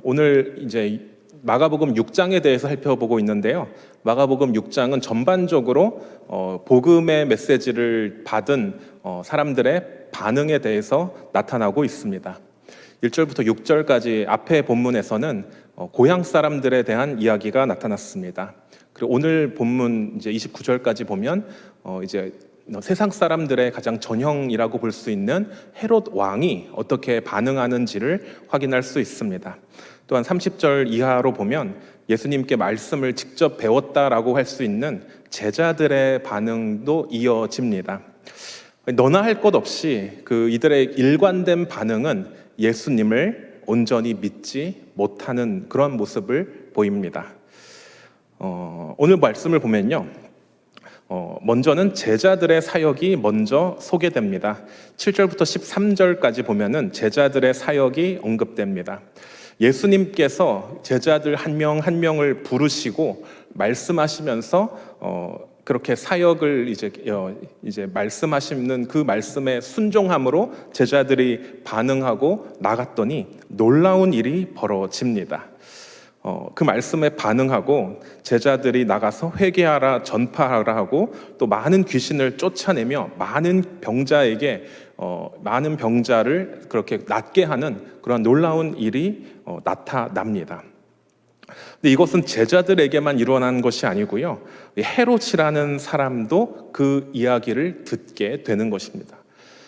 오늘 이제 마가복음 6장에 대해서 살펴보고 있는데요. 마가복음 6장은 전반적으로 복음의 메시지를 받은 사람들의 반응에 대해서 나타나고 있습니다. 1절부터 6절까지 앞에 본문에서는 고향 사람들에 대한 이야기가 나타났습니다. 그리고 오늘 본문 이제 29절까지 보면 이제 세상 사람들의 가장 전형이라고 볼 수 있는 헤롯 왕이 어떻게 반응하는지를 확인할 수 있습니다. 또한 30절 이하로 보면 예수님께 말씀을 직접 배웠다라고 할 수 있는 제자들의 반응도 이어집니다. 너나 할 것 없이 이들의 일관된 반응은 예수님을 온전히 믿지 못하는 그런 모습을 보입니다. 오늘 말씀을 보면요. 먼저는 제자들의 사역이 먼저 소개됩니다. 7절부터 13절까지 보면은 제자들의 사역이 언급됩니다. 예수님께서 제자들 한 명 한 명을 부르시고 말씀하시면서 그렇게 사역을 이제 말씀하시는 그 말씀에 순종함으로 제자들이 반응하고 나갔더니 놀라운 일이 벌어집니다. 그 말씀에 반응하고 제자들이 나가서 회개하라 전파하라 하고 또 많은 귀신을 쫓아내며 많은 병자를 그렇게 낫게 하는 그런 놀라운 일이 나타납니다. 근데 이것은 제자들에게만 일어난 것이 아니고요, 헤롯이라는 사람도 그 이야기를 듣게 되는 것입니다.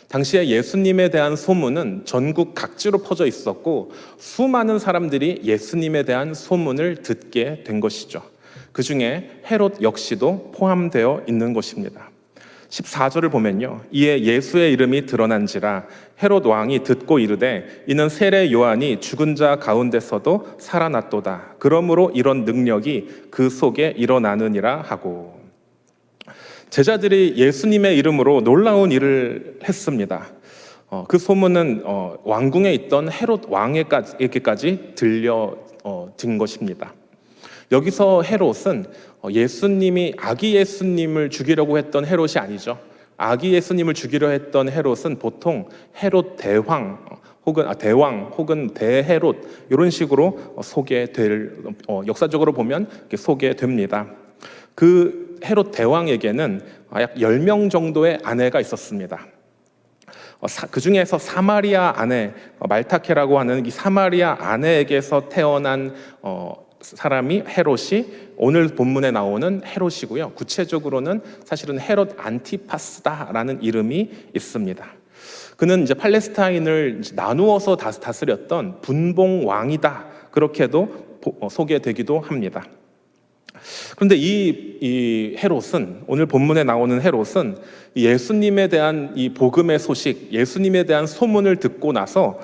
당시에 예수님에 대한 소문은 전국 각지로 퍼져 있었고 수많은 사람들이 예수님에 대한 소문을 듣게 된 것이죠. 그 중에 헤롯 역시도 포함되어 있는 것입니다. 14절을 보면요, 이에 예수의 이름이 드러난지라 헤롯 왕이 듣고 이르되 이는 세례 요한이 죽은 자 가운데서도 살아났도다. 그러므로 이런 능력이 그 속에 일어나느니라 하고, 제자들이 예수님의 이름으로 놀라운 일을 했습니다. 그 소문은 왕궁에 있던 헤롯 왕에게까지 들려진 것입니다. 여기서 헤롯은 예수님이 아기 예수님을 죽이려고 했던 헤롯이 아니죠. 아기 예수님을 죽이려 했던 헤롯은 보통 헤롯 대왕 혹은 대헤롯 이런 식으로 역사적으로 보면 소개됩니다. 그 헤롯 대왕에게는 약 10명 정도의 아내가 있었습니다. 그 중에서 사마리아 아내, 말타케라고 하는 이 사마리아 아내에게서 태어난 사람이 헤롯이 오늘 본문에 나오는 헤롯이고요. 구체적으로는 사실은 헤롯 안티파스다라는 이름이 있습니다. 그는 이제 팔레스타인을 나누어서 다스렸던 분봉 왕이다, 그렇게도 소개되기도 합니다. 그런데 이 헤롯은, 오늘 본문에 나오는 헤롯은 예수님에 대한 이 복음의 소식, 예수님에 대한 소문을 듣고 나서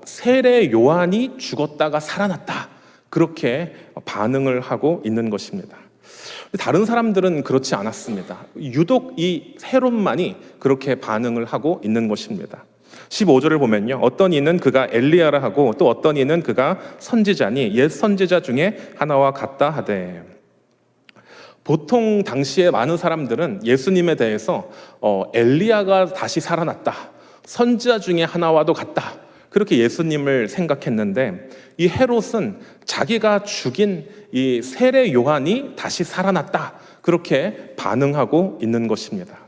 세례 요한이 죽었다가 살아났다, 그렇게 반응을 하고 있는 것입니다. 다른 사람들은 그렇지 않았습니다. 유독 이 헤롯만이 그렇게 반응을 하고 있는 것입니다. 15절을 보면요, 어떤 이는 그가 엘리야라 하고 또 어떤 이는 그가 선지자니 옛 선지자 중에 하나와 같다 하되, 보통 당시에 많은 사람들은 예수님에 대해서 엘리야가 다시 살아났다, 선지자 중에 하나와도 같다, 그렇게 예수님을 생각했는데 이 헤롯은 자기가 죽인 이 세례 요한이 다시 살아났다, 그렇게 반응하고 있는 것입니다.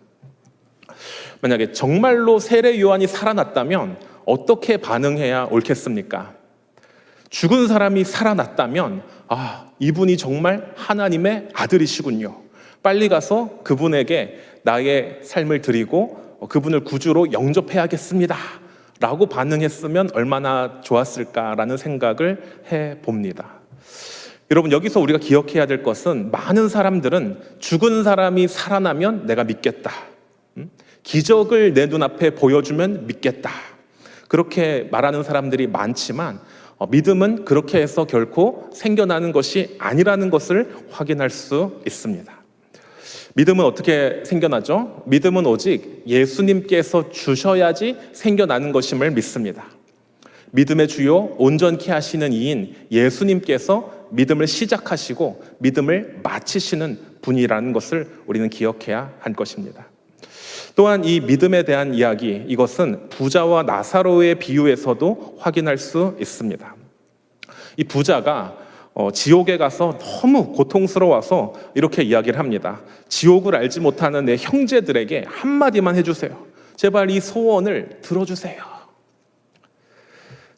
만약에 정말로 세례 요한이 살아났다면 어떻게 반응해야 옳겠습니까? 죽은 사람이 살아났다면 이분이 정말 하나님의 아들이시군요, 빨리 가서 그분에게 나의 삶을 드리고 그분을 구주로 영접해야겠습니다 라고 반응했으면 얼마나 좋았을까라는 생각을 해봅니다. 여러분, 여기서 우리가 기억해야 될 것은 많은 사람들은 죽은 사람이 살아나면 내가 믿겠다, 기적을 내 눈앞에 보여주면 믿겠다, 그렇게 말하는 사람들이 많지만 믿음은 그렇게 해서 결코 생겨나는 것이 아니라는 것을 확인할 수 있습니다. 믿음은 어떻게 생겨나죠? 믿음은 오직 예수님께서 주셔야지 생겨나는 것임을 믿습니다. 믿음의 주요 온전케 하시는 이인 예수님께서 믿음을 시작하시고 믿음을 마치시는 분이라는 것을 우리는 기억해야 할 것입니다. 또한 이 믿음에 대한 이야기, 이것은 부자와 나사로의 비유에서도 확인할 수 있습니다. 이 부자가 지옥에 가서 너무 고통스러워서 이렇게 이야기를 합니다. 지옥을 알지 못하는 내 형제들에게 한마디만 해주세요. 제발 이 소원을 들어주세요.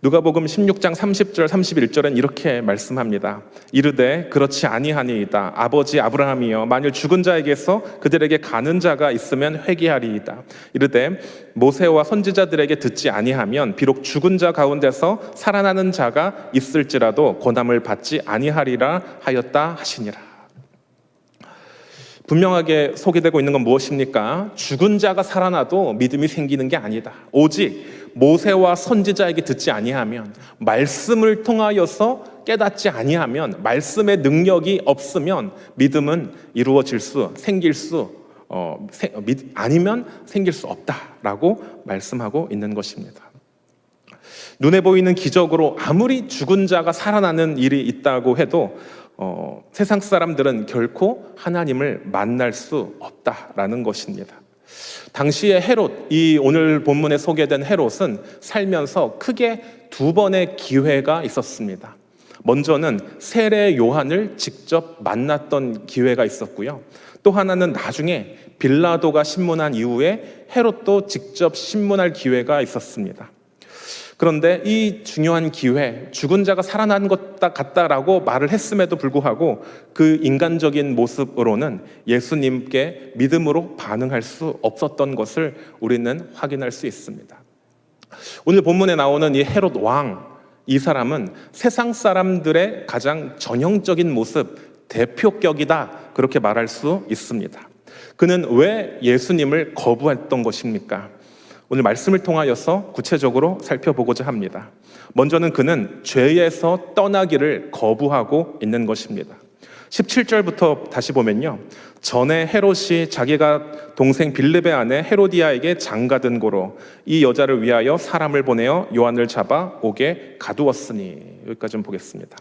누가복음 16장 30절 31절은 이렇게 말씀합니다. 이르되 그렇지 아니하니이다. 아버지 아브라함이여 만일 죽은 자에게서 그들에게 가는 자가 있으면 회개하리이다. 이르되 모세와 선지자들에게 듣지 아니하면 비록 죽은 자 가운데서 살아나는 자가 있을지라도 고난을 받지 아니하리라 하였다 하시니라. 분명하게 소개되고 있는 건 무엇입니까? 죽은 자가 살아나도 믿음이 생기는 게 아니다. 오직 모세와 선지자에게 듣지 아니하면, 말씀을 통하여서 깨닫지 아니하면, 말씀의 능력이 없으면 믿음은 이루어질 수, 아니면 생길 수 없다라고 말씀하고 있는 것입니다. 눈에 보이는 기적으로 아무리 죽은 자가 살아나는 일이 있다고 해도 세상 사람들은 결코 하나님을 만날 수 없다라는 것입니다. 당시에 헤롯, 이 오늘 본문에 소개된 헤롯은 살면서 크게 두 번의 기회가 있었습니다. 먼저는 세례 요한을 직접 만났던 기회가 있었고요. 또 하나는 나중에 빌라도가 신문한 이후에 헤롯도 직접 신문할 기회가 있었습니다. 그런데 이 중요한 기회, 죽은 자가 살아난 것 같다라고 말을 했음에도 불구하고 그 인간적인 모습으로는 예수님께 믿음으로 반응할 수 없었던 것을 우리는 확인할 수 있습니다. 오늘 본문에 나오는 이 헤롯 왕, 이 사람은 세상 사람들의 가장 전형적인 모습, 대표격이다, 그렇게 말할 수 있습니다. 그는 왜 예수님을 거부했던 것입니까? 오늘 말씀을 통하여서 구체적으로 살펴보고자 합니다. 먼저는 그는 죄에서 떠나기를 거부하고 있는 것입니다. 17절부터 다시 보면요, 전에 헤롯이 자기가 동생 빌립의 아내 헤로디아에게 장가든 고로 이 여자를 위하여 사람을 보내어 요한을 잡아 옥에 가두었으니, 여기까지 좀 보겠습니다.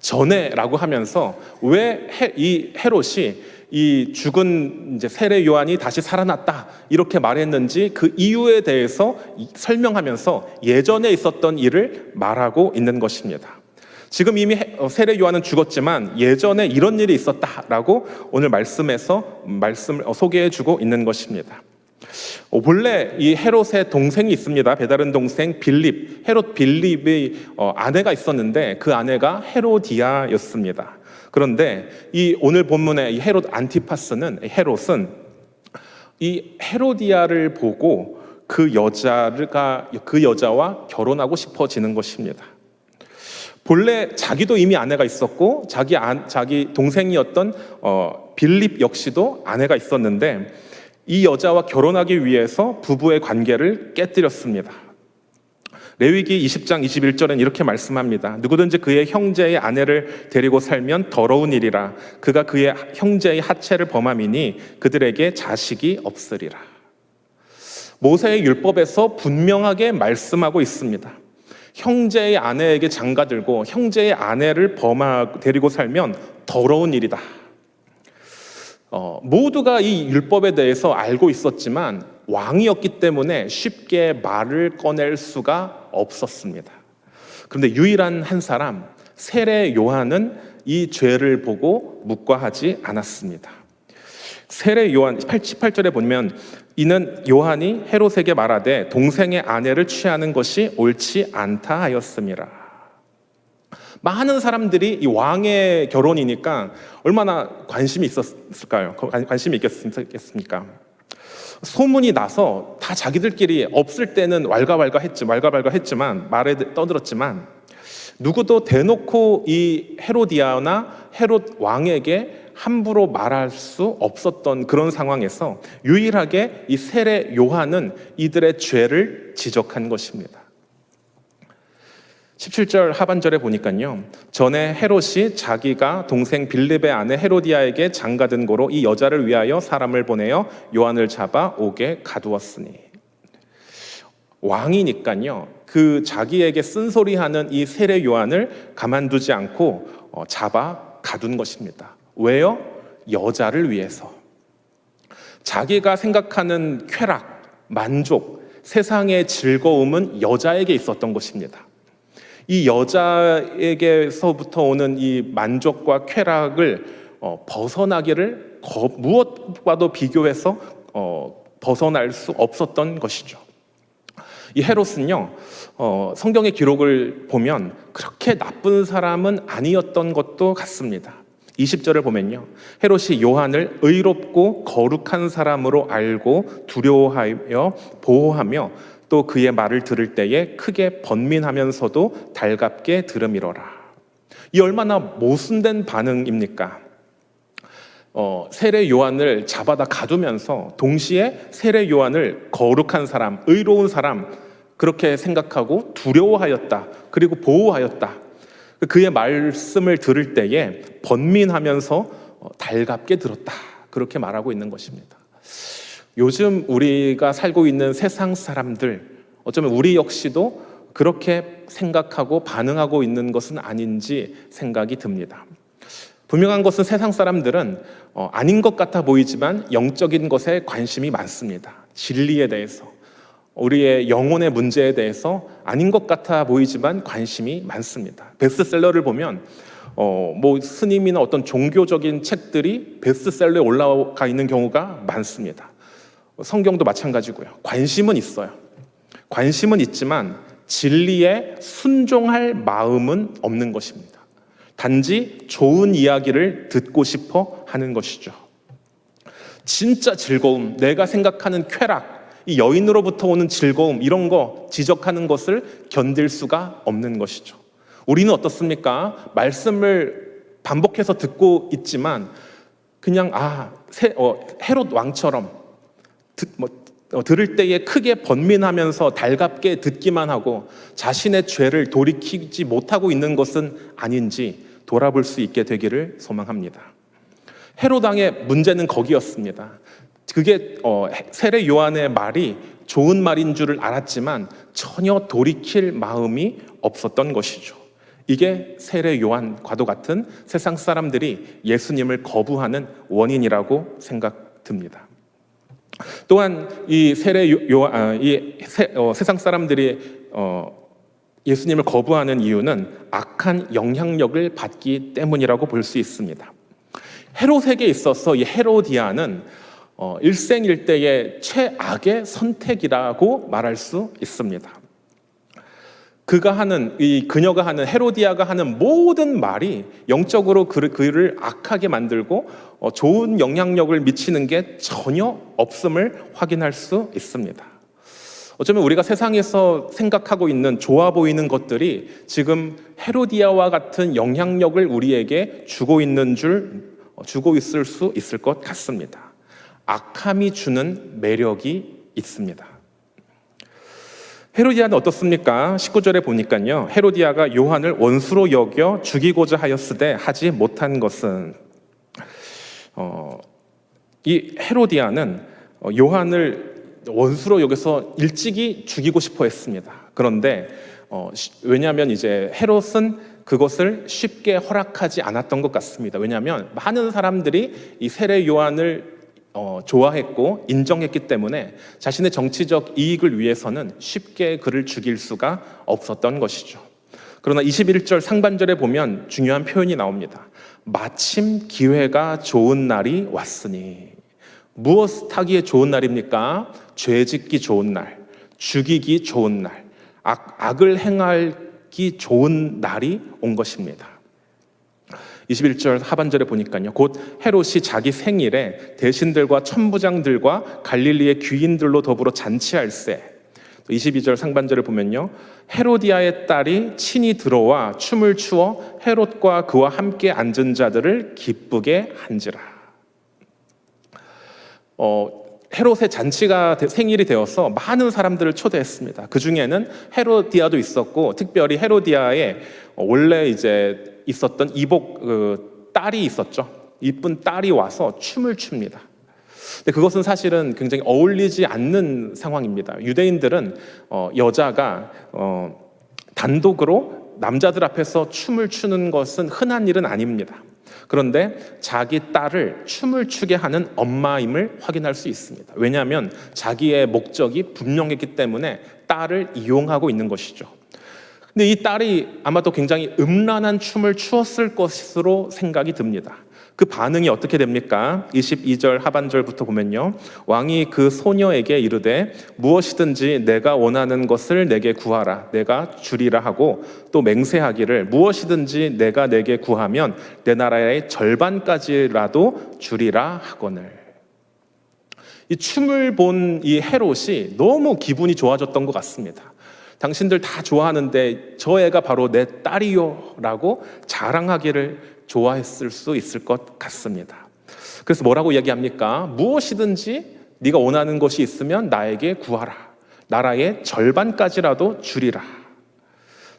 전에라고 하면서 왜 이 헤롯이 이 죽은 이제 세례 요한이 다시 살아났다 이렇게 말했는지 그 이유에 대해서 설명하면서 예전에 있었던 일을 말하고 있는 것입니다. 지금 이미 세례 요한은 죽었지만 예전에 이런 일이 있었다라고 오늘 말씀에서 말씀을 소개해주고 있는 것입니다. 본래 이 헤롯의 동생이 있습니다. 배다른 동생 빌립, 헤롯 빌립의 아내가 있었는데 그 아내가 헤로디아였습니다. 그런데 이 오늘 본문의 이 헤롯 안티파스는, 헤롯은 이 헤로디아를 보고 그 여자와 결혼하고 싶어지는 것입니다. 본래 자기도 이미 아내가 있었고 자기 동생이었던 빌립 역시도 아내가 있었는데 이 여자와 결혼하기 위해서 부부의 관계를 깨뜨렸습니다. 레위기 20장 21절은 이렇게 말씀합니다. 누구든지 그의 형제의 아내를 데리고 살면 더러운 일이라. 그가 그의 형제의 하체를 범함이니 그들에게 자식이 없으리라. 모세의 율법에서 분명하게 말씀하고 있습니다. 형제의 아내에게 장가들고 형제의 아내를 데리고 살면 더러운 일이다. 모두가 이 율법에 대해서 알고 있었지만 왕이었기 때문에 쉽게 말을 꺼낼 수가 없었습니다. 그런데 유일한 한 사람, 세례 요한은 이 죄를 보고 묵과하지 않았습니다. 세례 요한 18절에 보면 이는 요한이 헤롯에게 말하되 동생의 아내를 취하는 것이 옳지 않다 하였음이라. 많은 사람들이 이 왕의 결혼이니까 얼마나 관심이 있었을까요? 관심이 있겠습니까? 소문이 나서 다 자기들끼리 없을 때는 왈가왈가했지만 말에 떠들었지만 누구도 대놓고 이 헤로디아나 헤롯 왕에게 함부로 말할 수 없었던 그런 상황에서 유일하게 이 세례 요한은 이들의 죄를 지적한 것입니다. 17절 하반절에 보니까요, 전에 헤롯이 자기가 동생 빌립의 아내 헤로디아에게 장가든 고로 이 여자를 위하여 사람을 보내어 요한을 잡아 옥에 가두었으니, 왕이니까요 그 자기에게 쓴소리하는 이 세례 요한을 가만두지 않고 잡아 가둔 것입니다. 왜요? 여자를 위해서. 자기가 생각하는 쾌락, 만족, 세상의 즐거움은 여자에게 있었던 것입니다. 이 여자에게서부터 오는 이 만족과 쾌락을 벗어나기를 무엇과도 비교해서 벗어날 수 없었던 것이죠. 이 헤롯은요, 성경의 기록을 보면 그렇게 나쁜 사람은 아니었던 것도 같습니다. 20절을 보면요, 헤롯이 요한을 의롭고 거룩한 사람으로 알고 두려워하여 보호하며 또 그의 말을 들을 때에 크게 번민하면서도 달갑게 들음이로라. 이 얼마나 모순된 반응입니까? 세례 요한을 잡아다 가두면서 동시에 세례 요한을 거룩한 사람, 의로운 사람 그렇게 생각하고 두려워하였다. 그리고 보호하였다. 그의 말씀을 들을 때에 번민하면서 달갑게 들었다. 그렇게 말하고 있는 것입니다. 요즘 우리가 살고 있는 세상 사람들, 어쩌면 우리 역시도 그렇게 생각하고 반응하고 있는 것은 아닌지 생각이 듭니다. 분명한 것은 세상 사람들은 아닌 것 같아 보이지만 영적인 것에 관심이 많습니다. 진리에 대해서, 우리의 영혼의 문제에 대해서 아닌 것 같아 보이지만 관심이 많습니다. 베스트셀러를 보면 스님이나 어떤 종교적인 책들이 베스트셀러에 올라가 있는 경우가 많습니다. 성경도 마찬가지고요. 관심은 있어요. 관심은 있지만 진리에 순종할 마음은 없는 것입니다. 단지 좋은 이야기를 듣고 싶어 하는 것이죠. 진짜 즐거움, 내가 생각하는 쾌락, 이 여인으로부터 오는 즐거움, 이런 거 지적하는 것을 견딜 수가 없는 것이죠. 우리는 어떻습니까? 말씀을 반복해서 듣고 있지만 그냥 헤롯 왕처럼 들을 때에 크게 번민하면서 달갑게 듣기만 하고 자신의 죄를 돌이키지 못하고 있는 것은 아닌지 돌아볼 수 있게 되기를 소망합니다. 헤롯 왕의 문제는 거기였습니다. 그게 세례 요한의 말이 좋은 말인 줄을 알았지만 전혀 돌이킬 마음이 없었던 것이죠. 이게 세례 요한과도 같은 세상 사람들이 예수님을 거부하는 원인이라고 생각됩니다. 또한 이 세상 사람들이 예수님을 거부하는 이유는 악한 영향력을 받기 때문이라고 볼 수 있습니다. 헤롯에게 있어서 이 헤로디아는 일생일대의 최악의 선택이라고 말할 수 있습니다. 그녀가 하는, 헤로디아가 하는 모든 말이 영적으로 그를 악하게 만들고 좋은 영향력을 미치는 게 전혀 없음을 확인할 수 있습니다. 어쩌면 우리가 세상에서 생각하고 있는 좋아 보이는 것들이 지금 헤로디아와 같은 영향력을 우리에게 주고 있을 수 있을 것 같습니다. 악함이 주는 매력이 있습니다. 헤로디아는 어떻습니까? 19절에 보니까요, 헤로디아가 요한을 원수로 여겨 죽이고자 하였으되 하지 못한 것은, 이 헤로디아는 요한을 원수로 여겨서 일찍이 죽이고 싶어 했습니다. 그런데 왜냐하면 이제 헤롯은 그것을 쉽게 허락하지 않았던 것 같습니다. 왜냐하면 많은 사람들이 이 세례 요한을 좋아했고 인정했기 때문에 자신의 정치적 이익을 위해서는 쉽게 그를 죽일 수가 없었던 것이죠. 그러나 21절 상반절에 보면 중요한 표현이 나옵니다. 마침 기회가 좋은 날이 왔으니. 무엇 하기에 좋은 날입니까? 죄 짓기 좋은 날, 죽이기 좋은 날, 악을 행하기 좋은 날이 온 것입니다. 21절 하반절에 보니까요, 곧 헤롯이 자기 생일에 대신들과 천부장들과 갈릴리의 귀인들로 더불어 잔치할세. 22절 상반절을 보면요, 헤로디아의 딸이 친히 들어와 춤을 추어 헤롯과 그와 함께 앉은 자들을 기쁘게 한지라. 헤롯의 잔치가 생일이 되어서 많은 사람들을 초대했습니다. 그 중에는 헤로디아도 있었고, 특별히 헤로디아의 원래 이제 있었던 이복 딸이 있었죠. 이쁜 딸이 와서 춤을 춥니다. 근데 그것은 사실은 굉장히 어울리지 않는 상황입니다. 유대인들은 여자가 단독으로 남자들 앞에서 춤을 추는 것은 흔한 일은 아닙니다. 그런데 자기 딸을 춤을 추게 하는 엄마임을 확인할 수 있습니다. 왜냐하면 자기의 목적이 분명했기 때문에 딸을 이용하고 있는 것이죠. 근데 이 딸이 아마도 굉장히 음란한 춤을 추었을 것으로 생각이 듭니다. 그 반응이 어떻게 됩니까? 22절 하반절부터 보면요, 왕이 그 소녀에게 이르되 무엇이든지 내가 원하는 것을 내게 구하라, 내가 주리라 하고, 또 맹세하기를 무엇이든지 내가 내게 구하면 내 나라의 절반까지라도 주리라 하거늘. 이 춤을 본 이 헤롯이 너무 기분이 좋아졌던 것 같습니다. 당신들 다 좋아하는데 저 애가 바로 내 딸이요 라고 자랑하기를 좋아했을 수 있을 것 같습니다. 그래서 뭐라고 이야기합니까? 무엇이든지 네가 원하는 것이 있으면 나에게 구하라, 나라의 절반까지라도 주리라.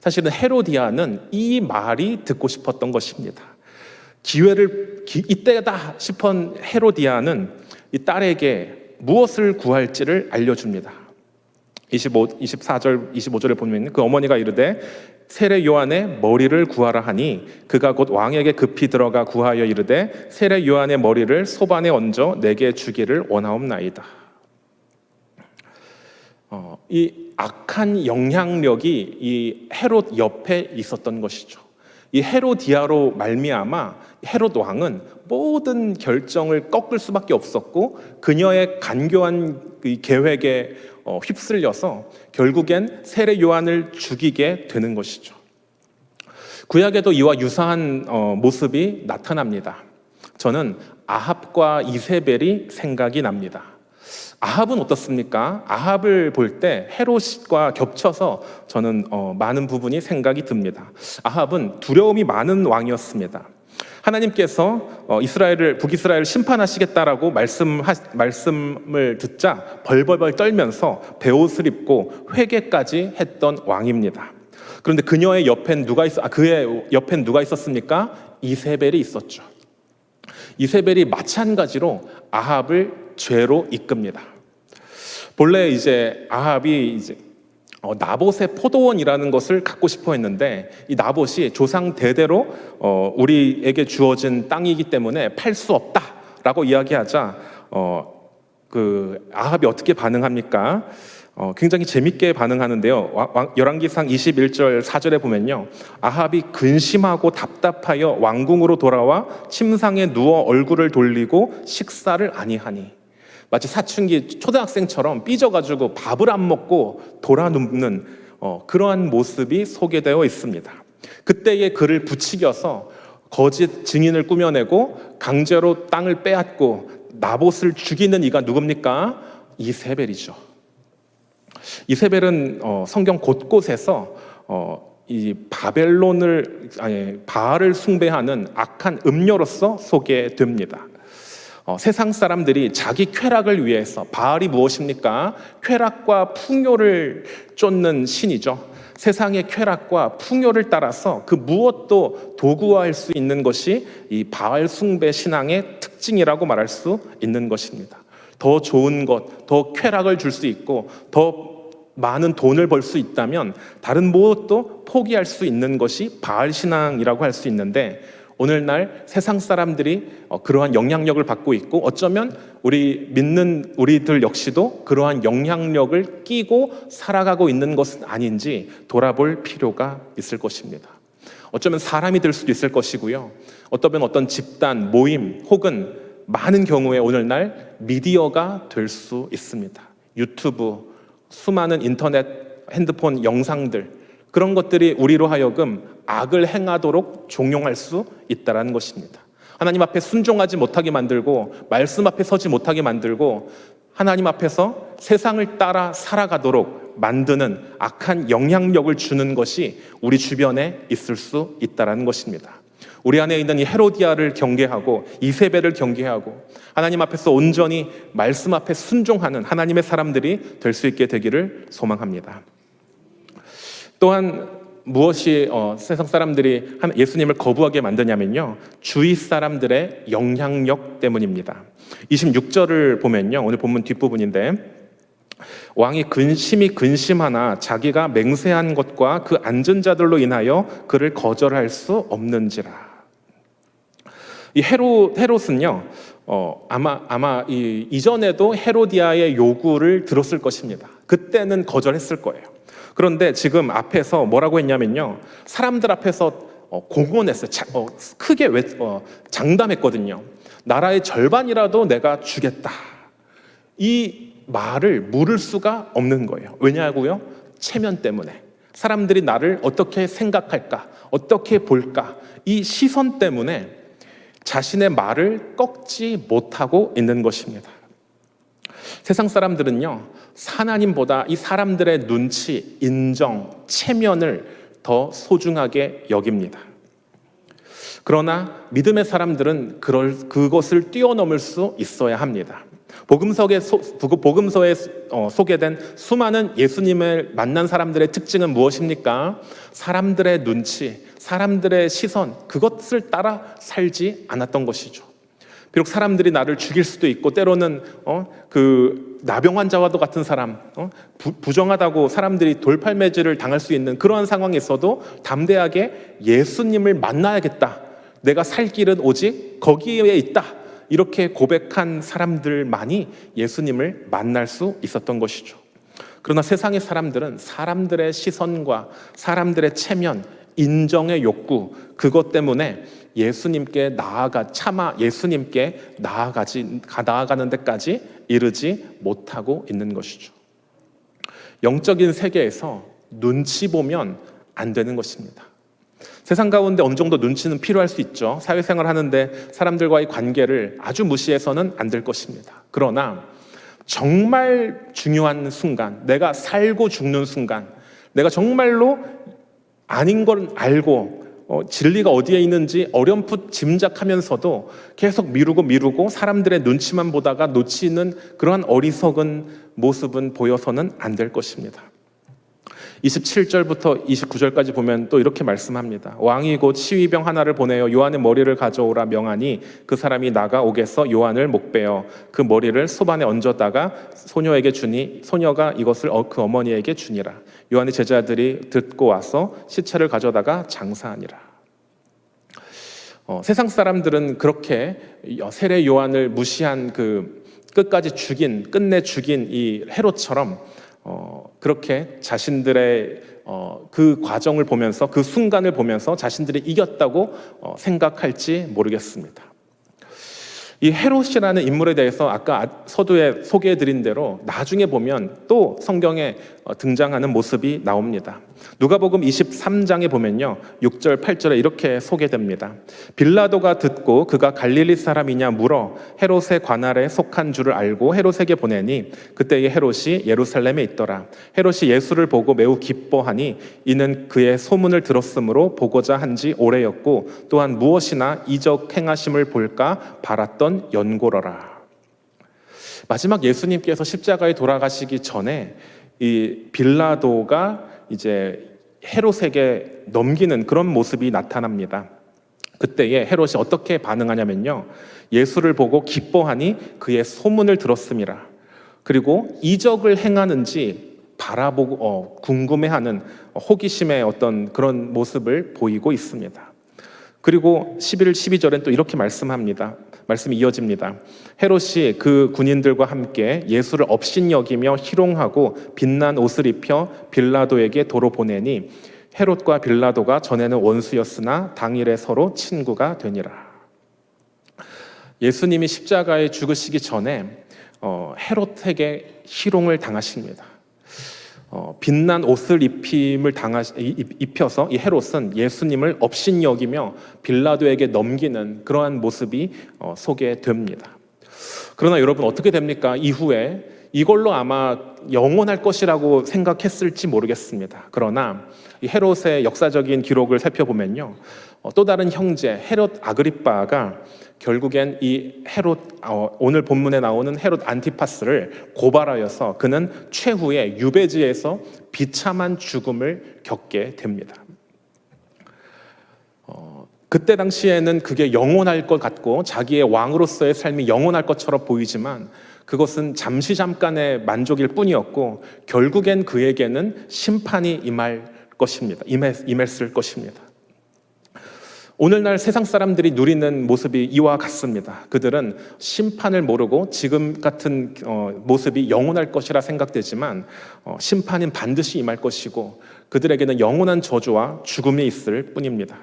사실은 헤로디아는 이 말이 듣고 싶었던 것입니다. 이때다 싶은 헤로디아는 이 딸에게 무엇을 구할지를 알려줍니다. 24절, 25절에 보면 그 어머니가 이르되 세례 요한의 머리를 구하라 하니 그가 곧 왕에게 급히 들어가 구하여 이르되 세례 요한의 머리를 소반에 얹어 내게 주기를 원하옵나이다. 이 악한 영향력이 이 헤롯 옆에 있었던 것이죠. 이 헤로디아로 말미암아 헤롯 왕은 모든 결정을 꺾을 수밖에 없었고, 그녀의 간교한 이 계획에 휩쓸려서 결국엔 세례 요한을 죽이게 되는 것이죠. 구약에도 이와 유사한 모습이 나타납니다. 저는 아합과 이세벨이 생각이 납니다. 아합은 어떻습니까? 아합을 볼 때 헤롯과 겹쳐서 저는 많은 부분이 생각이 듭니다. 아합은 두려움이 많은 왕이었습니다. 하나님께서 북이스라엘을 심판하시겠다라고 말씀을 듣자 벌벌벌 떨면서 베옷을 입고 회개까지 했던 왕입니다. 그런데 그의 옆엔 누가 있었습니까? 이세벨이 있었죠. 이세벨이 마찬가지로 아합을 죄로 이끕니다. 본래 아합이 나봇의 포도원이라는 것을 갖고 싶어 했는데, 이 나봇이 조상 대대로 우리에게 주어진 땅이기 때문에 팔 수 없다라고 이야기하자 그 아합이 어떻게 반응합니까? 굉장히 재밌게 반응하는데요. 열왕기상 21절 4절에 보면요, 아합이 근심하고 답답하여 왕궁으로 돌아와 침상에 누워 얼굴을 돌리고 식사를 아니하니, 마치 사춘기 초등학생처럼 삐져가지고 밥을 안 먹고 돌아눕는 그러한 모습이 소개되어 있습니다. 그때의 그를 부추겨서 거짓 증인을 꾸며내고 강제로 땅을 빼앗고 나봇을 죽이는 이가 누굽니까? 이세벨이죠. 이세벨은 성경 곳곳에서 이 바알을 숭배하는 악한 음녀로서 소개됩니다. 세상 사람들이 자기 쾌락을 위해서, 바알이 무엇입니까? 쾌락과 풍요를 쫓는 신이죠. 세상의 쾌락과 풍요를 따라서 그 무엇도 도구화할 수 있는 것이 이 바알 숭배 신앙의 특징이라고 말할 수 있는 것입니다. 더 좋은 것, 더 쾌락을 줄 수 있고 더 많은 돈을 벌 수 있다면 다른 무엇도 포기할 수 있는 것이 바알 신앙이라고 할 수 있는데, 오늘날 세상 사람들이 그러한 영향력을 받고 있고, 어쩌면 우리 믿는 우리들 역시도 그러한 영향력을 끼고 살아가고 있는 것은 아닌지 돌아볼 필요가 있을 것입니다. 어쩌면 사람이 될 수도 있을 것이고요, 어쩌면 어떤 집단, 모임 혹은 많은 경우에 오늘날 미디어가 될 수 있습니다. 유튜브, 수많은 인터넷, 핸드폰 영상들, 그런 것들이 우리로 하여금 악을 행하도록 종용할 수 있다는 것입니다. 하나님 앞에 순종하지 못하게 만들고, 말씀 앞에 서지 못하게 만들고, 하나님 앞에서 세상을 따라 살아가도록 만드는 악한 영향력을 주는 것이 우리 주변에 있을 수 있다는 것입니다. 우리 안에 있는 이 헤로디아를 경계하고 이세벨을 경계하고 하나님 앞에서 온전히 말씀 앞에 순종하는 하나님의 사람들이 될 수 있게 되기를 소망합니다. 또한 무엇이 세상 사람들이 예수님을 거부하게 만드냐면요, 주위 사람들의 영향력 때문입니다. 26절을 보면요, 오늘 본문 뒷부분인데, 왕이 심히 근심하나 자기가 맹세한 것과 그 앉은 자들로 인하여 그를 거절할 수 없는지라. 이 헤롯은요, 아마 이전에도 헤로디아의 요구를 들었을 것입니다. 그때는 거절했을 거예요. 그런데 지금 앞에서 뭐라고 했냐면요, 사람들 앞에서 공언했어요. 크게 장담했거든요. 나라의 절반이라도 내가 주겠다. 이 말을 물을 수가 없는 거예요. 왜냐고요? 체면 때문에. 사람들이 나를 어떻게 생각할까? 어떻게 볼까? 이 시선 때문에 자신의 말을 꺾지 못하고 있는 것입니다. 세상 사람들은요, 하나님보다 이 사람들의 눈치, 인정, 체면을 더 소중하게 여깁니다. 그러나 믿음의 사람들은 그것을 뛰어넘을 수 있어야 합니다. 복음서에 소개된 수많은 예수님을 만난 사람들의 특징은 무엇입니까? 사람들의 눈치, 사람들의 시선, 그것을 따라 살지 않았던 것이죠. 비록 사람들이 나를 죽일 수도 있고, 때로는 그 나병 환자와도 같은 사람, 부정하다고 사람들이 돌팔매질을 당할 수 있는 그러한 상황에서도 담대하게 예수님을 만나야겠다, 내가 살 길은 오직 거기에 있다, 이렇게 고백한 사람들만이 예수님을 만날 수 있었던 것이죠. 그러나 세상의 사람들은 사람들의 시선과 사람들의 체면, 인정의 욕구, 그것 때문에 예수님께 나아가는 데까지 이르지 못하고 있는 것이죠. 영적인 세계에서 눈치 보면 안 되는 것입니다. 세상 가운데 어느 정도 눈치는 필요할 수 있죠. 사회생활 하는데 사람들과의 관계를 아주 무시해서는 안 될 것입니다. 그러나 정말 중요한 순간, 내가 살고 죽는 순간, 내가 정말로 아닌 걸 알고 진리가 어디에 있는지 어렴풋 짐작하면서도 계속 미루고 사람들의 눈치만 보다가 놓치는 그러한 어리석은 모습은 보여서는 안 될 것입니다. 27절부터 29절까지 보면 또 이렇게 말씀합니다. 왕이 곧 시위병 하나를 보내어 요한의 머리를 가져오라 명하니 그 사람이 나가 옥에서 요한을 목베어 그 머리를 소반에 얹었다가 소녀에게 주니 소녀가 이것을 그 어머니에게 주니라. 요한의 제자들이 듣고 와서 시체를 가져다가 장사하니라. 세상 사람들은 그렇게 세례 요한을 무시한 끝내 죽인 이 헤롯처럼 그렇게 자신들의 그 과정을 보면서, 그 순간을 보면서 자신들이 이겼다고 생각할지 모르겠습니다. 이 헤롯이라는 인물에 대해서 아까 서두에 소개해드린 대로 나중에 보면 또 성경에 등장하는 모습이 나옵니다. 누가복음 23장에 보면요, 6절 8절에 이렇게 소개됩니다. 빌라도가 듣고 그가 갈릴리 사람이냐 물어 헤롯의 관할에 속한 줄을 알고 헤롯에게 보내니 그때 이 헤롯이 예루살렘에 있더라. 헤롯이 예수를 보고 매우 기뻐하니 이는 그의 소문을 들었으므로 보고자 한지 오래였고 또한 무엇이나 이적 행하심을 볼까 바랐던 연고로라. 마지막 예수님께서 십자가에 돌아가시기 전에 이 빌라도가 이제 헤롯에게 넘기는 그런 모습이 나타납니다. 그때에 헤롯이 어떻게 반응하냐면요, 예수를 보고 기뻐하니 그의 소문을 들었음이라. 그리고 이적을 행하는지 바라보고 궁금해하는 호기심의 어떤 그런 모습을 보이고 있습니다. 그리고 11, 12절엔 또 이렇게 말씀이 이어집니다. 헤롯이 그 군인들과 함께 예수를 업신여기며 희롱하고 빛난 옷을 입혀 빌라도에게 도로 보내니 헤롯과 빌라도가 전에는 원수였으나 당일에 서로 친구가 되니라. 예수님이 십자가에 죽으시기 전에 헤롯에게 희롱을 당하십니다. 빛난 옷을 입혀서 이 헤롯은 예수님을 업신여기며 빌라도에게 넘기는 그러한 모습이 소개됩니다. 그러나 여러분, 어떻게 됩니까? 이후에 이걸로 아마 영원할 것이라고 생각했을지 모르겠습니다. 그러나 이 헤롯의 역사적인 기록을 살펴보면요, 또 다른 형제 헤롯 아그리빠가 결국엔 이 헤롯, 오늘 본문에 나오는 헤롯 안티파스를 고발하여서 그는 최후의 유배지에서 비참한 죽음을 겪게 됩니다. 그때 당시에는 그게 영원할 것 같고 자기의 왕으로서의 삶이 영원할 것처럼 보이지만 그것은 잠깐의 만족일 뿐이었고 결국엔 그에게는 심판이 임했을 것입니다. 오늘날 세상 사람들이 누리는 모습이 이와 같습니다. 그들은 심판을 모르고 지금 같은 모습이 영원할 것이라 생각되지만 심판은 반드시 임할 것이고 그들에게는 영원한 저주와 죽음이 있을 뿐입니다.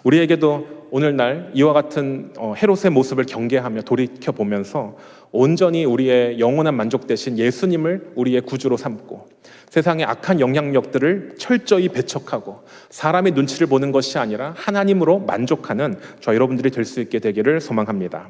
우리에게도 오늘날 이와 같은 헤롯의 모습을 경계하며 돌이켜보면서 온전히 우리의 영원한 만족 대신 예수님을 우리의 구주로 삼고 세상의 악한 영향력들을 철저히 배척하고 사람의 눈치를 보는 것이 아니라 하나님으로 만족하는 저와 여러분들이 될 수 있게 되기를 소망합니다.